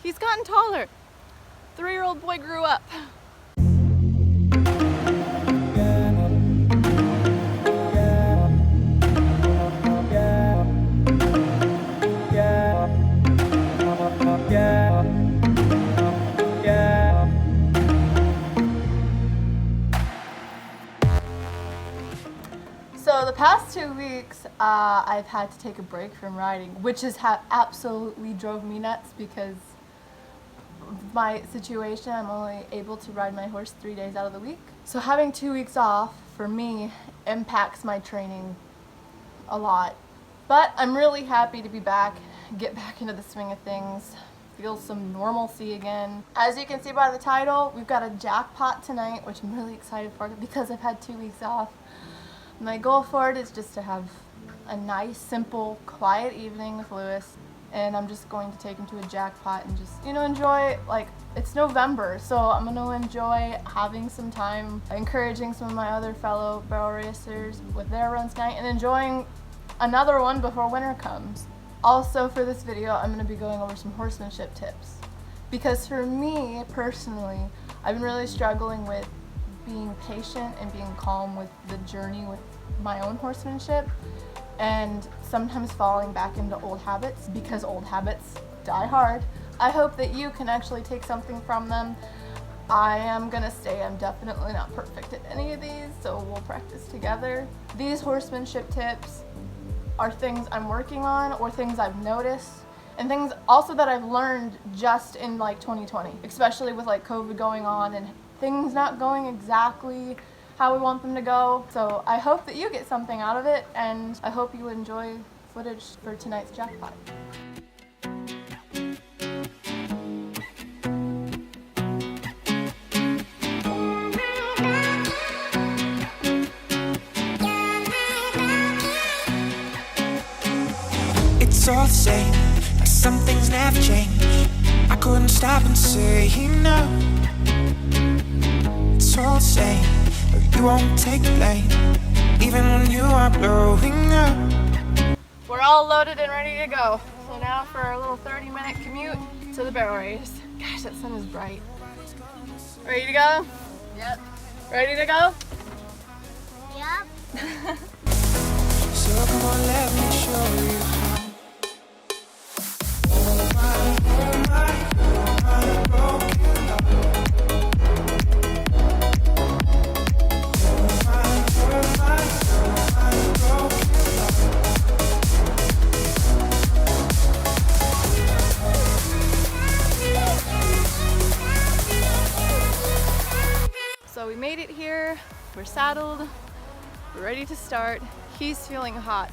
He's gotten taller. 3-year-old boy grew up. So the past 2 weeks, I've had to take a break from riding, which has absolutely drove me nuts because of my situation. I'm only able to ride my horse 3 days out of the week. So having 2 weeks off, for me, impacts my training a lot. But I'm really happy to be back, get back into the swing of things, feel some normalcy again. As you can see by the title, we've got a jackpot tonight, which I'm really excited for because I've had 2 weeks off. My goal for it is just to have a nice, simple, quiet evening with Lewis, and I'm just going to take him to a jackpot and just, enjoy, it's November, so I'm going to enjoy having some time, encouraging some of my other fellow barrel racers with their runs tonight, and enjoying another one before winter comes. Also for this video, I'm going to be going over some horsemanship tips, because for me, personally, I've been really struggling with being patient and being calm with the journey with my own horsemanship, and sometimes falling back into old habits because old habits die hard. I hope that you can actually take something from them. I am gonna say I'm definitely not perfect at any of these, so we'll practice together. These horsemanship tips are things I'm working on or things I've noticed, and things also that I've learned just in 2020, especially with COVID going on and things not going exactly how we want them to go. So I hope that you get something out of it, and I hope you enjoy footage for tonight's jackpot. It's all the same, like some things never change. I couldn't stop and say no. It's all the same, but you won't take the blame, even when you are blowing up. We're all loaded and ready to go. So now for our little 30-minute commute to the barrel race. Gosh, that sun is bright. Ready to go? Yep. Ready to go? Yep. So come on, let me show you how. So we made it here, we're saddled, we're ready to start. He's feeling hot.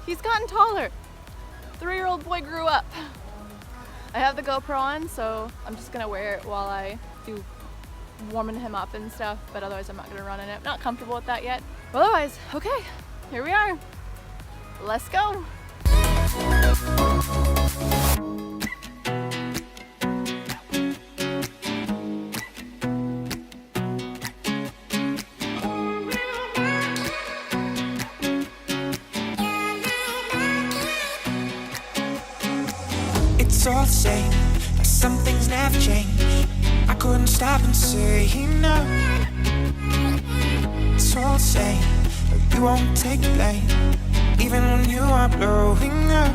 He's gotten taller. 3-year-old boy grew up. I have the GoPro on, so I'm just gonna wear it while I do warming him up and stuff, but otherwise I'm not gonna run in it. Not comfortable with that yet. But otherwise, okay, here we are. Let's go. It's all the same, like some things never change. I couldn't stop and say no. It's all the same, but you won't take the blame, even when you are blowing up.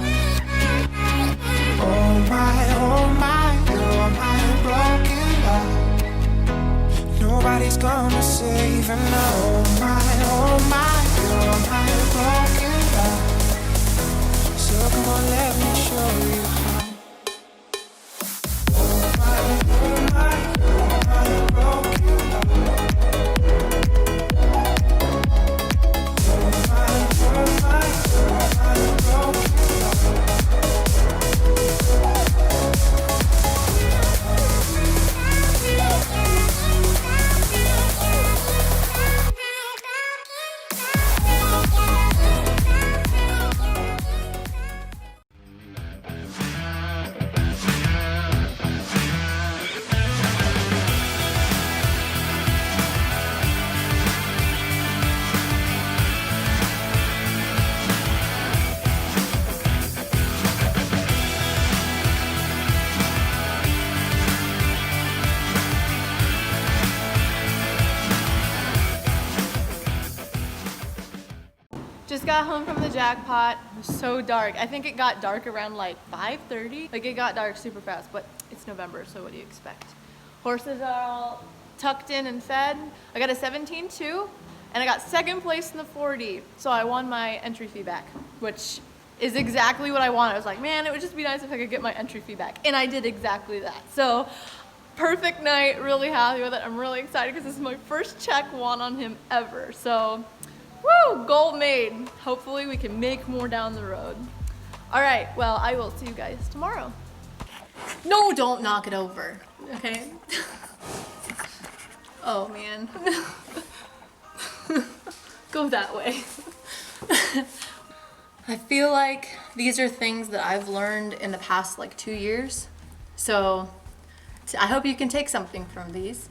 Oh my, you're my broken love. Nobody's gonna save her now. Oh my, you're my broken love. So come on, let me show you how. just got home from the Jackpot. It was so dark. I think it got dark around like 5:30. Like it got dark super fast, but it's November, so what do you expect? Horses are all tucked in and fed. I got a 17-2, and I got second place in the 40. So I won my entry fee back, which is exactly what I wanted. I was like, man, it would just be nice if I could get my entry fee back. And I did exactly that. So perfect night, really happy with it. I'm really excited because this is my first check won on him ever. So, woo, goal made. Hopefully we can make more down the road. All right, well, I will see you guys tomorrow. No, don't knock it over, okay? Oh, man. Go that way. I feel like these are things that I've learned in the past like 2 years. So I hope you can take something from these.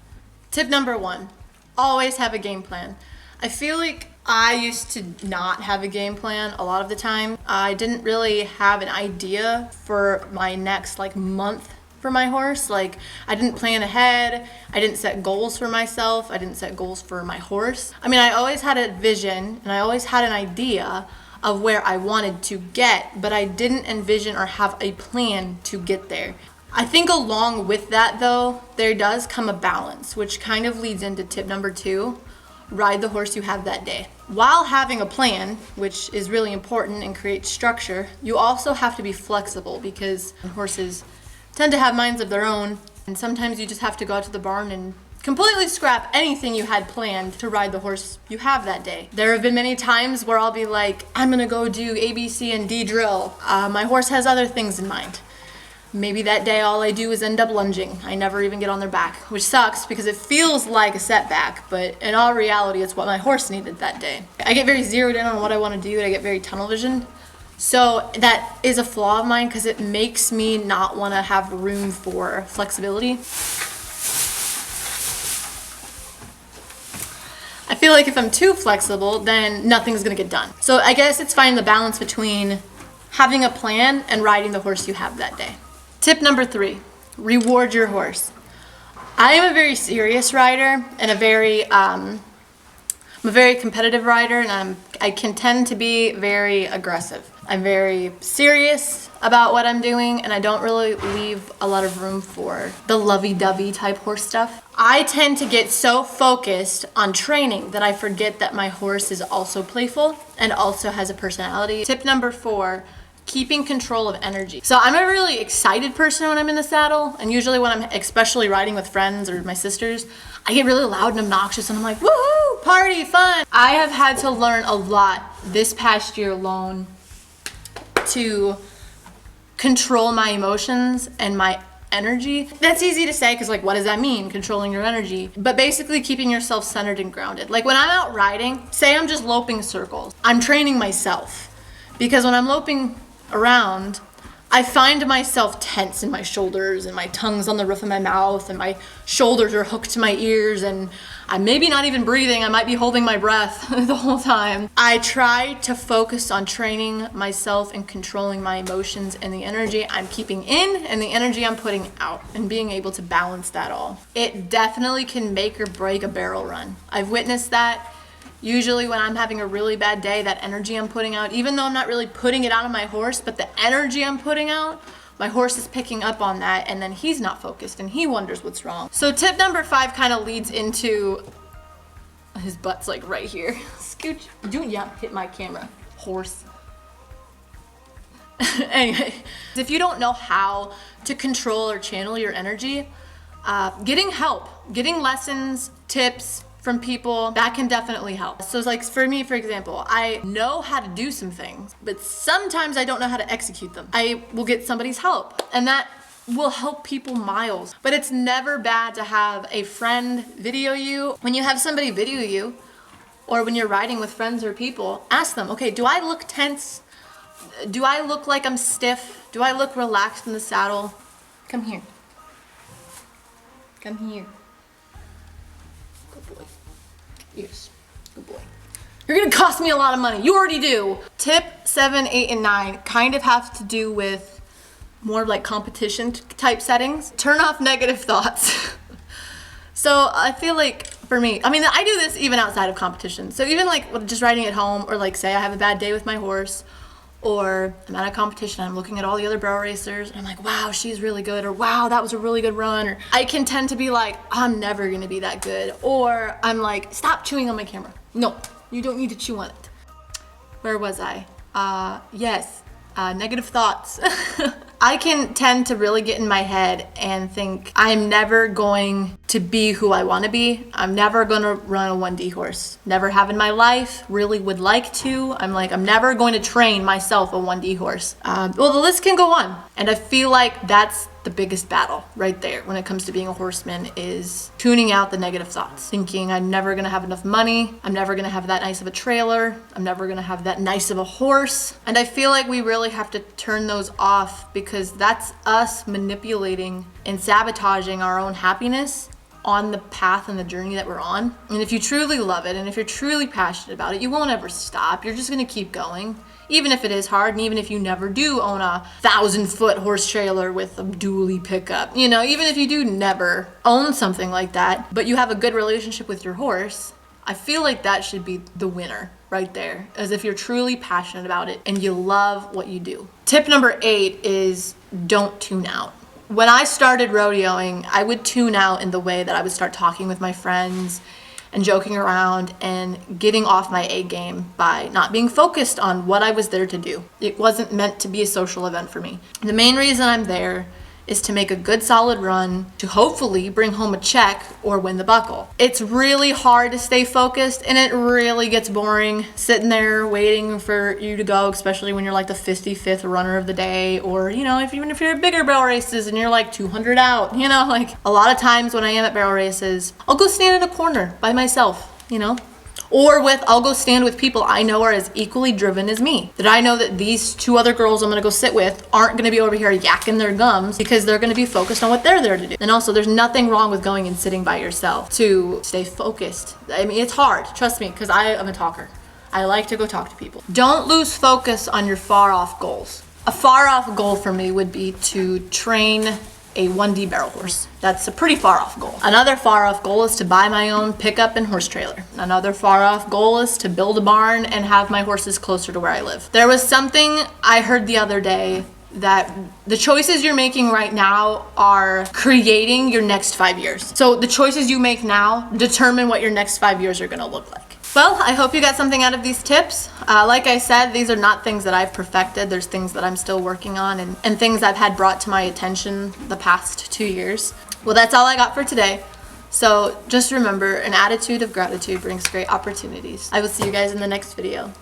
Tip number 1, always have a game plan. I feel like I used to not have a game plan a lot of the time. I didn't really have an idea for my next like month for my horse. Like I didn't plan ahead. I didn't set goals for myself. I didn't set goals for my horse. I mean, I always had a vision and I always had an idea of where I wanted to get, but I didn't envision or have a plan to get there. I think along with that though, there does come a balance, which kind of leads into tip number 2, ride the horse you have that day. While having a plan, which is really important and creates structure, you also have to be flexible because horses tend to have minds of their own, and sometimes you just have to go out to the barn and completely scrap anything you had planned to ride the horse you have that day. There have been many times where I'll be like, I'm gonna go do A, B, C, and D drill. My horse has other things in mind. Maybe that day all I do is end up lunging. I never even get on their back, which sucks because it feels like a setback, but in all reality, it's what my horse needed that day. I get very zeroed in on what I wanna do and I get very tunnel vision. So that is a flaw of mine because it makes me not wanna have room for flexibility. I feel like if I'm too flexible, then nothing's gonna get done. So I guess it's finding the balance between having a plan and riding the horse you have that day. Tip number 3, reward your horse. I am a very serious rider and I'm a very competitive rider, and I can tend to be very aggressive. I'm very serious about what I'm doing, and I don't really leave a lot of room for the lovey-dovey type horse stuff. I tend to get so focused on training that I forget that my horse is also playful and also has a personality. Tip number 4, keeping control of energy. So I'm a really excited person when I'm in the saddle, and usually when I'm especially riding with friends or my sisters, I get really loud and obnoxious and I'm like, woohoo, party, fun. I have had to learn a lot this past year alone to control my emotions and my energy. That's easy to say because like, what does that mean, controlling your energy? But basically keeping yourself centered and grounded. Like when I'm out riding, say I'm just loping circles, I'm training myself because when I'm loping around, I find myself tense in my shoulders and my tongue's on the roof of my mouth and my shoulders are hooked to my ears and I'm maybe not even breathing. I might be holding my breath the whole time. I try to focus on training myself and controlling my emotions and the energy I'm keeping in and the energy I'm putting out and being able to balance that all. It definitely can make or break a barrel run. I've witnessed that. Usually when I'm having a really bad day, that energy I'm putting out, even though I'm not really putting it out on my horse, but the energy I'm putting out, my horse is picking up on that and then he's not focused and he wonders what's wrong. So tip number 5 kind of leads into, his butt's like right here. Scooch, hit my camera, horse. Anyway, if you don't know how to control or channel your energy, getting help, getting lessons, tips, from people, that can definitely help. So it's like for me, for example, I know how to do some things, but sometimes I don't know how to execute them. I will get somebody's help and that will help people miles. But it's never bad to have a friend video you. When you have somebody video you, or when you're riding with friends or people, ask them, okay, do I look tense? Do I look like I'm stiff? Do I look relaxed in the saddle? Come here. Come here. Good boy. Yes, good boy. You're gonna cost me a lot of money. You already do. Tip 7, 8, and 9 kind of have to do with more like competition type settings. Turn off negative thoughts. So I feel like for me. I mean, I do this even outside of competition. So even like just riding at home, or like say I have a bad day with my horse, or I'm at a competition, I'm looking at all the other barrel racers, and I'm like, wow, she's really good, or wow, that was a really good run, or I can tend to be like, I'm never gonna be that good, or I'm like, stop chewing on my camera. No, you don't need to chew on it. Where was I? Yes, negative thoughts. I can tend to really get in my head and think I'm never going to be who I want to be. I'm never going to run a 1D horse. Never have in my life, really would like to. I'm never going to train myself a 1D horse. Well, the list can go on. And I feel like that's the biggest battle right there when it comes to being a horseman, is tuning out the negative thoughts. Thinking I'm never gonna have enough money, I'm never gonna have that nice of a trailer, I'm never gonna have that nice of a horse. And I feel like we really have to turn those off, because that's us manipulating and sabotaging our own happiness on the path and the journey that we're on. And if you truly love it, and if you're truly passionate about it, you won't ever stop. You're just gonna keep going. Even if it is hard, and even if you never do own a 1,000-foot horse trailer with a dually pickup, you know, even if you do never own something like that, but you have a good relationship with your horse, I feel like that should be the winner right there, as if you're truly passionate about it and you love what you do. Tip number 8 is don't tune out. When I started rodeoing, I would tune out in the way that I would start talking with my friends and joking around and getting off my A game by not being focused on what I was there to do. It wasn't meant to be a social event for me. The main reason I'm there is to make a good solid run, to hopefully bring home a check or win the buckle. It's really hard to stay focused, and it really gets boring sitting there waiting for you to go, especially when you're like the 55th runner of the day, or you know, even if you're at bigger barrel races and you're like 200 out, you know, like a lot of times when I am at barrel races, I'll go stand in a corner by myself, you know, or I'll go stand with people I know are as equally driven as me. That I know that these 2 other girls I'm gonna go sit with aren't gonna be over here yakking their gums, because they're gonna be focused on what they're there to do. And also, there's nothing wrong with going and sitting by yourself to stay focused. I mean, it's hard, trust me, because I am a talker. I like to go talk to people. Don't lose focus on your far off goals. A far off goal for me would be to train a 1D barrel horse. That's a pretty far off goal. Another far off goal is to buy my own pickup and horse trailer. Another far off goal is to build a barn and have my horses closer to where I live. There was something I heard the other day, that the choices you're making right now are creating your next 5 years. So the choices you make now determine what your next 5 years are gonna look like. Well, I hope you got something out of these tips. Like I said, these are not things that I've perfected. There's things that I'm still working on, and things I've had brought to my attention the past 2 years. Well, that's all I got for today. So just remember, an attitude of gratitude brings great opportunities. I will see you guys in the next video.